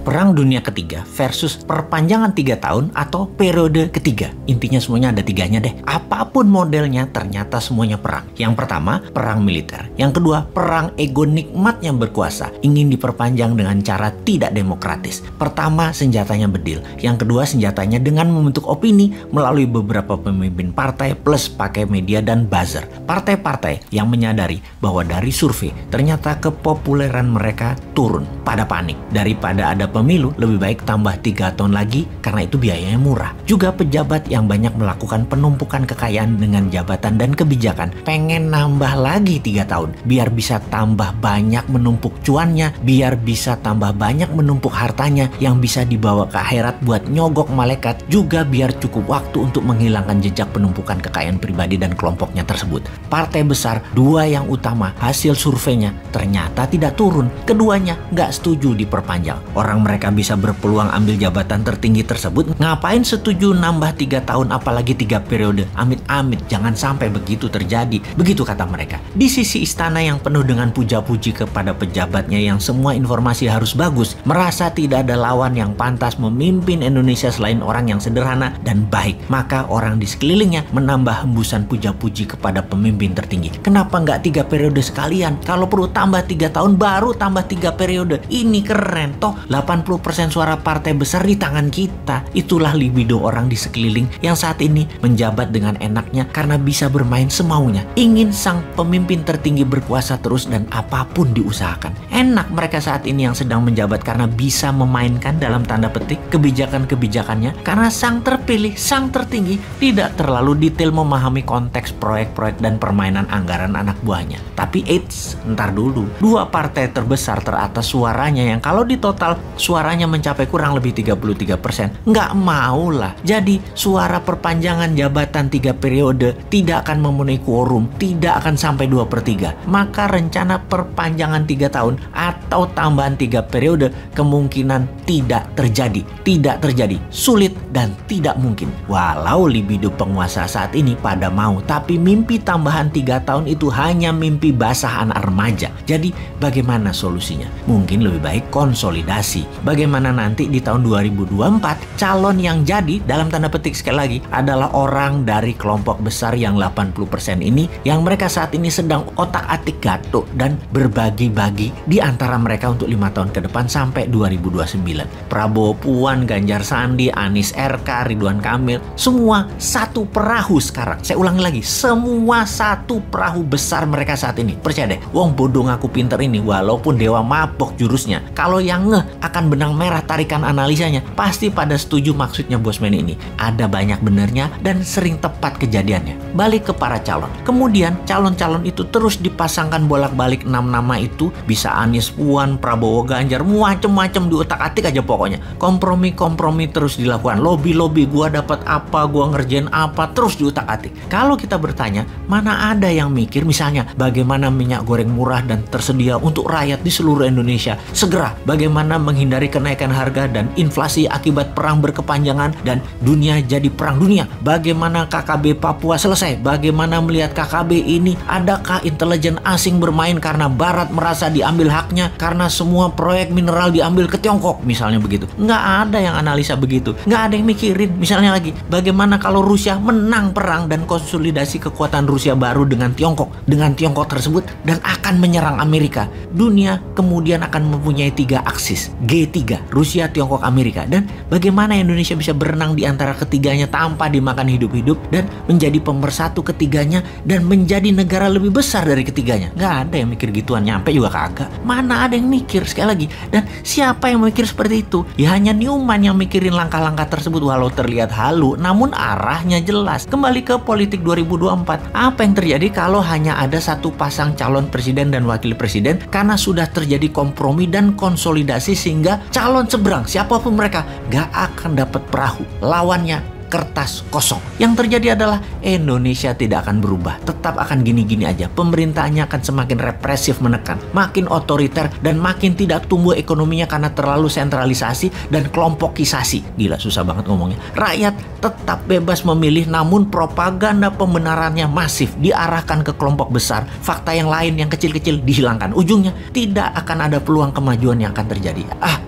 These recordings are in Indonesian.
Perang Dunia Ketiga versus perpanjangan 3 tahun atau periode ketiga. Intinya semuanya ada tiganya deh. Apapun modelnya ternyata semuanya perang. Yang pertama, perang militer. Yang kedua, perang ego nikmat yang berkuasa. Ingin diperpanjang dengan cara tidak demokratis. Pertama, senjatanya bedil. Yang kedua, senjatanya dengan membentuk opini melalui beberapa pemimpin partai plus pakai media dan buzzer. Partai-partai yang menyadari bahwa dari survei ternyata kepopuleran mereka turun, pada panik. Daripada ada pemilu, lebih baik tambah 3 tahun lagi karena itu biayanya murah. Juga pejabat yang banyak melakukan penumpukan kekayaan dengan jabatan dan kebijakan pengen nambah lagi 3 tahun biar bisa tambah banyak menumpuk cuannya, biar bisa tambah banyak menumpuk hartanya yang bisa dibawa ke akhirat buat nyogok malaikat, juga biar cukup waktu untuk menghilangkan jejak penumpukan kekayaan pribadi dan kelompoknya tersebut. Partai besar, 2 yang utama, hasil surveinya ternyata tidak turun. Keduanya nggak setuju diperpanjang. Orang mereka bisa berpeluang ambil jabatan tertinggi tersebut, ngapain setuju nambah 3 tahun apalagi 3 periode? Amit-amit jangan sampai begitu terjadi. Begitu kata mereka. Di sisi istana yang penuh dengan puja-puji kepada pejabatnya yang semua informasi harus bagus, merasa tidak ada lawan yang pantas memimpin Indonesia selain orang yang sederhana dan baik, maka orang di sekelilingnya menambah hembusan puja-puji kepada pemimpin tertinggi. Kenapa nggak 3 periode sekalian? Kalau perlu tambah 3 tahun baru tambah 3 periode. Ini keren toh, 80% suara partai besar di tangan kita. Itulah libido orang di sekeliling yang saat ini menjabat dengan enaknya karena bisa bermain semaunya. Ingin sang pemimpin tertinggi berkuasa terus dan apapun diusahakan. Enak mereka saat ini yang sedang menjabat karena bisa memainkan dalam tanda petik kebijakan-kebijakannya karena sang terpilih, sang tertinggi tidak terlalu detail memahami konteks proyek-proyek dan permainan anggaran anak buahnya. Tapi eits, ntar dulu. 2 partai terbesar teratas suaranya yang kalau di total suaranya mencapai kurang lebih 33%. Nggak mau lah. Jadi suara perpanjangan jabatan 3 periode tidak akan memenuhi quorum, tidak akan sampai 2/3. Maka rencana perpanjangan 3 tahun atau tambahan 3 periode kemungkinan tidak terjadi. Tidak terjadi. Sulit dan tidak mungkin. Walau libido penguasa saat ini pada mau, tapi mimpi tambahan 3 tahun itu hanya mimpi basah anak remaja. Jadi bagaimana solusinya? Mungkin lebih baik konsolidasi. Bagaimana nanti di tahun 2024 calon yang jadi dalam tanda petik sekali lagi adalah orang dari kelompok besar yang 80% ini yang mereka saat ini sedang otak-atik gatuk dan berbagi-bagi di antara mereka untuk 5 tahun ke depan sampai 2029. Prabowo, Puan, Ganjar, Sandi, Anies, RK, Ridwan Kamil, semua satu perahu sekarang. Saya ulangi lagi, semua satu perahu besar mereka saat ini. Percaya deh, wong bodoh ngaku pinter ini walaupun dewa mabok jurusnya. Kalau yang ngeh akan benang merah tarikan analisanya, pasti pada setuju maksudnya Bosman ini. Ada banyak benernya dan sering tepat kejadiannya. Balik ke para calon. Kemudian calon-calon itu terus dipasangkan bolak-balik 6 nama itu. Bisa Anies, Puan, Prabowo, Ganjar, macem-macem diutak-atik aja pokoknya. Kompromi-kompromi terus dilakukan. Lobby-lobby, gua dapat apa, gua ngerjain apa, terus diutak-atik. Kalau kita bertanya, mana ada yang mikir misalnya bagaimana minyak goreng murah dan tersedia untuk rakyat di seluruh Indonesia. Segera bagaimana menghindari kenaikan harga dan inflasi akibat perang berkepanjangan dan dunia jadi perang dunia. Bagaimana KKB Papua selesai. Bagaimana melihat KKB ini, adakah intelijen asing bermain karena Barat merasa diambil haknya karena semua proyek mineral diambil ke Tiongkok misalnya begitu. Nggak ada yang analisa begitu. Nggak ada yang mikirin misalnya lagi bagaimana kalau Rusia menang perang dan konsolidasi kekuatan Rusia baru dengan Tiongkok tersebut dan akan menyerang Amerika. Dunia kemudian akan mempunyai 3 aksis, G3, Rusia, Tiongkok, Amerika. Dan bagaimana Indonesia bisa berenang di antara ketiganya tanpa dimakan hidup-hidup dan menjadi pemersatu ketiganya dan menjadi negara lebih besar dari ketiganya. Nggak ada yang mikir gituan, nyampe juga kagak. Mana ada yang mikir sekali lagi. Dan siapa yang mikir seperti itu? Ya hanya Newman yang mikirin langkah-langkah tersebut walau terlihat halu namun arahnya jelas. Kembali ke politik 2024. Apa yang terjadi kalau hanya ada satu pasang calon presiden dan wakil presiden karena sudah terjadi kompromi dan konsolidasi sehingga calon seberang siapapun mereka gak akan dapat perahu. Lawannya kertas kosong. Yang terjadi adalah Indonesia tidak akan berubah. Tetap akan gini-gini aja. Pemerintahnya akan semakin represif menekan, makin otoriter dan makin tidak tumbuh ekonominya karena terlalu sentralisasi dan kelompokisasi. Gila, susah banget ngomongnya. Rakyat tetap bebas memilih namun propaganda pembenarannya masif diarahkan ke kelompok besar. Fakta yang lain yang kecil-kecil dihilangkan. Ujungnya tidak akan ada peluang kemajuan yang akan terjadi.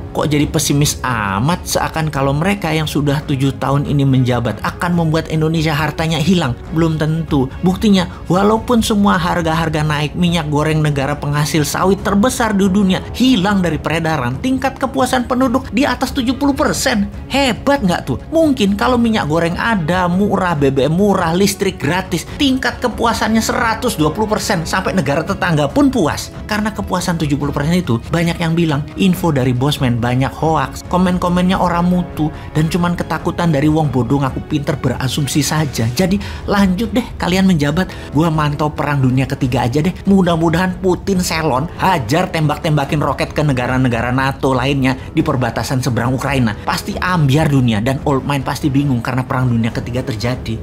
Kok jadi pesimis amat, seakan kalau mereka yang sudah 7 tahun ini menjabat akan membuat Indonesia hartanya hilang? Belum tentu. Buktinya, walaupun semua harga-harga naik, minyak goreng negara penghasil sawit terbesar di dunia hilang dari peredaran, tingkat kepuasan penduduk di atas 70%. Hebat nggak tuh? Mungkin kalau minyak goreng ada, murah, BBM murah, listrik gratis, tingkat kepuasannya 120%, sampai negara tetangga pun puas. Karena kepuasan 70% itu, banyak yang bilang info dari bosman, banyak hoaks, komen-komennya orang mutu, dan cuman ketakutan dari wong bodoh ngaku pinter berasumsi saja. Jadi lanjut deh kalian menjabat, gua mantau perang dunia ketiga aja deh. Mudah-mudahan Putin selon, hajar tembak-tembakin roket ke negara-negara NATO lainnya di perbatasan seberang Ukraina. Pasti ambiar dunia, dan old mind pasti bingung karena perang dunia ketiga terjadi.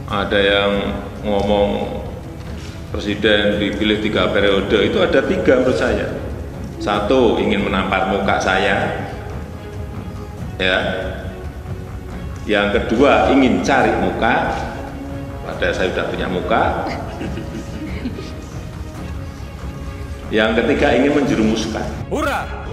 Ada yang ngomong presiden dipilih 3 periode, itu ada 3 menurut saya. 1, ingin menampar muka saya, ya. Yang kedua, ingin cari muka, padahal saya sudah punya muka. Yang ketiga, ingin menjerumuskan. Hurrah!